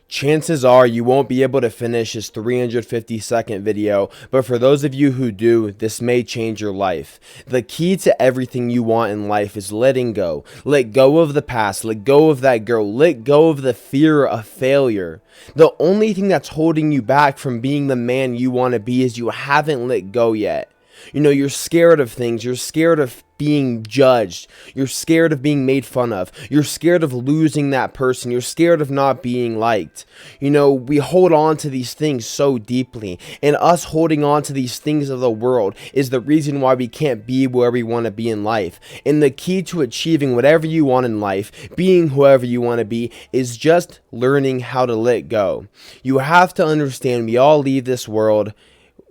Chances are you won't be able to finish this 350-second video, but for those of you who do, this may change your life. The key to everything you want in life is letting go. Let go of the past, let go of that girl, let go of the fear of failure. The only thing that's holding you back from being the man you want to be is you haven't let go yet. You know, you're scared of things. You're scared of being judged. You're scared of being made fun of. You're scared of losing that person. You're scared of not being liked. You know, we hold on to these things so deeply. And us holding on to these things of the world is the reason why we can't be where we want to be in life. And the key to achieving whatever you want in life, being whoever you want to be, is just learning how to let go. You have to understand we all leave this world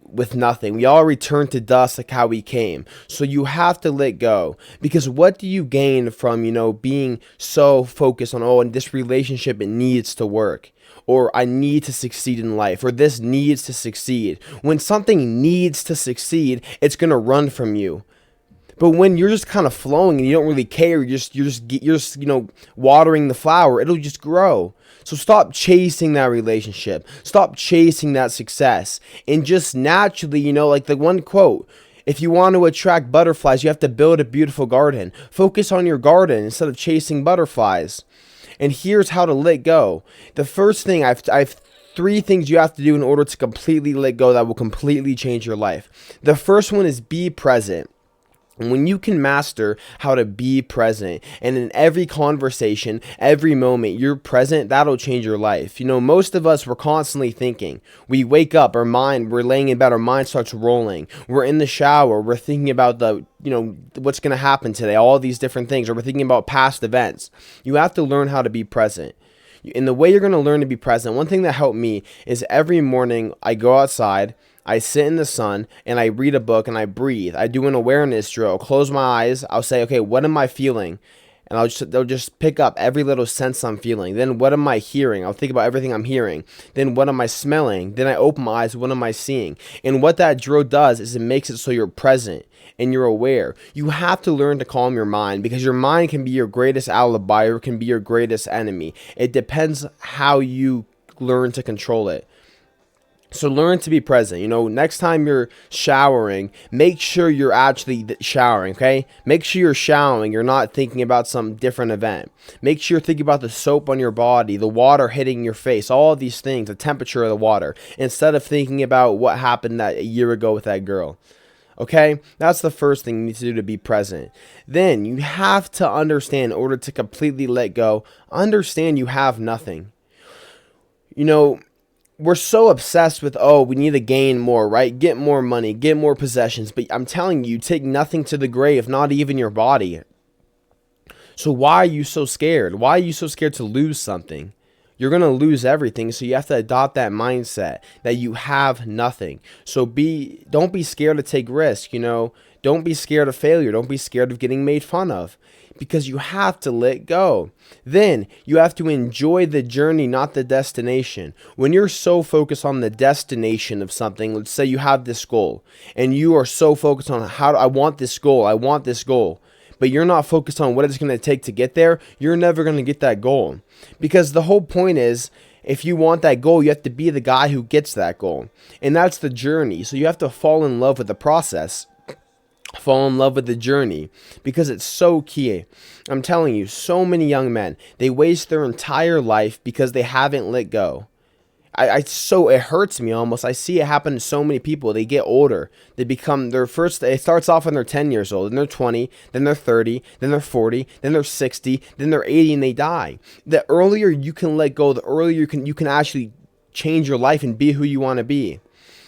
with nothing. We all return to dust like how we came. So you have to let go, because what do you gain from, being so focused on, oh, in this relationship it needs to work, or I need to succeed in life, or this needs to succeed. When something needs to succeed, it's going to run from you. But when you're just kind of flowing and you don't really care, you're just watering the flower, it'll just grow. So stop chasing that relationship. Stop chasing that success. And just naturally, like the one quote, if you want to attract butterflies, you have to build a beautiful garden. Focus on your garden instead of chasing butterflies. And here's how to let go. The first thing, I've 3 things you have to do in order to completely let go that will completely change your life. The first one is be present. When you can master how to be present, and in every conversation, every moment you're present, that'll change your life. Most of us, we're constantly thinking. We wake up, we're laying in bed, our mind starts rolling. We're in the shower, we're thinking about what's going to happen today, all these different things, or we're thinking about past events. You have to learn how to be present. And the way you're going to learn to be present, one thing that helped me is every morning I go outside, I sit in the sun, and I read a book, and I breathe. I do an awareness drill. I'll close my eyes. I'll say, okay, what am I feeling? And they'll just pick up every little sense I'm feeling. Then what am I hearing? I'll think about everything I'm hearing. Then what am I smelling? Then I open my eyes. What am I seeing? And what that drill does is it makes it so you're present and you're aware. You have to learn to calm your mind, because your mind can be your greatest alibi or can be your greatest enemy. It depends how you learn to control it. So learn to be present. Next time you're showering, make sure you're actually showering, okay? Make sure you're showering. You're not thinking about some different event. Make sure you're thinking about the soap on your body, the water hitting your face, all of these things, the temperature of the water, instead of thinking about what happened a year ago with that girl. Okay? That's the first thing you need to do to be present. Then you have to understand, in order to completely let go, understand you have nothing. We're so obsessed with, we need to gain more, right? Get more money, get more possessions. But I'm telling you, take nothing to the grave, not even your body. So why are you so scared? Why are you so scared to lose something? You're going to lose everything. So you have to adopt that mindset that you have nothing. So don't be scared to take risk, Don't be scared of failure. Don't be scared of getting made fun of, because you have to let go. Then you have to enjoy the journey, not the destination. When you're so focused on the destination of something, let's say you have this goal and you are so focused on I want this goal, but you're not focused on what it's going to take to get there, you're never going to get that goal. Because the whole point is, if you want that goal, you have to be the guy who gets that goal. And that's the journey. So you have to fall in love with the process. Fall in love with the journey, because it's so key. I'm telling you, so many young men, they waste their entire life because they haven't let go. It hurts me almost. I see it happen to so many people. They get older. It starts off when they're 10 years old, then they're 20, then they're 30, then they're 40, then they're 60, then they're 80, and they die. The earlier you can let go, the earlier you can actually change your life and be who you want to be.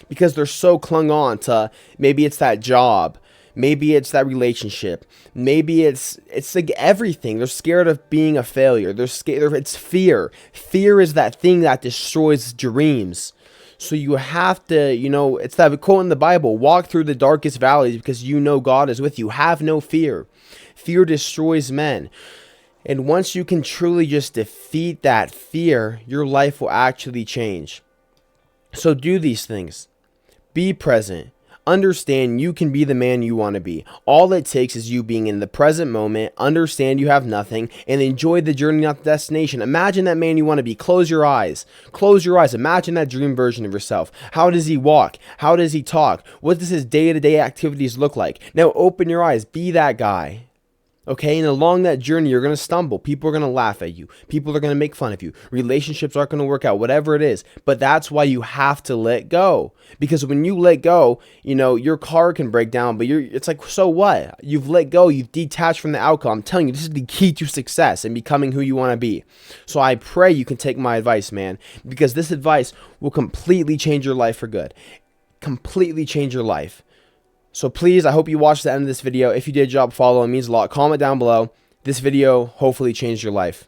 Because they're so clung on to, maybe it's that job, maybe it's that relationship, maybe it's like everything. They're scared of being a failure. They're scared. It's fear. Fear is that thing that destroys dreams. So you have to, it's that quote in the Bible, walk through the darkest valleys because God is with you. Have no fear. Fear destroys men. And once you can truly just defeat that fear, your life will actually change. So do these things. Be present. understand you can be the man you want to be. All it takes is you being in the present moment, understand you have nothing, and enjoy the journey, not the destination. Imagine that man you want to be. Close your eyes. Close your eyes. Imagine that dream version of yourself. How does he walk? How does he talk? What does his day-to-day activities look like? Now open your eyes. Be that guy. Okay, and along that journey, you're going to stumble. People are going to laugh at you. People are going to make fun of you. Relationships aren't going to work out, whatever it is. But that's why you have to let go. Because when you let go, you know, your car can break down, but it's like, so what? You've let go. You've detached from the outcome. I'm telling you, this is the key to success and becoming who you want to be. So I pray you can take my advice, man, because this advice will completely change your life for good. Completely change your life. So please, I hope you watched the end of this video. If you did, drop a follow. It means a lot. Comment down below. This video hopefully changed your life.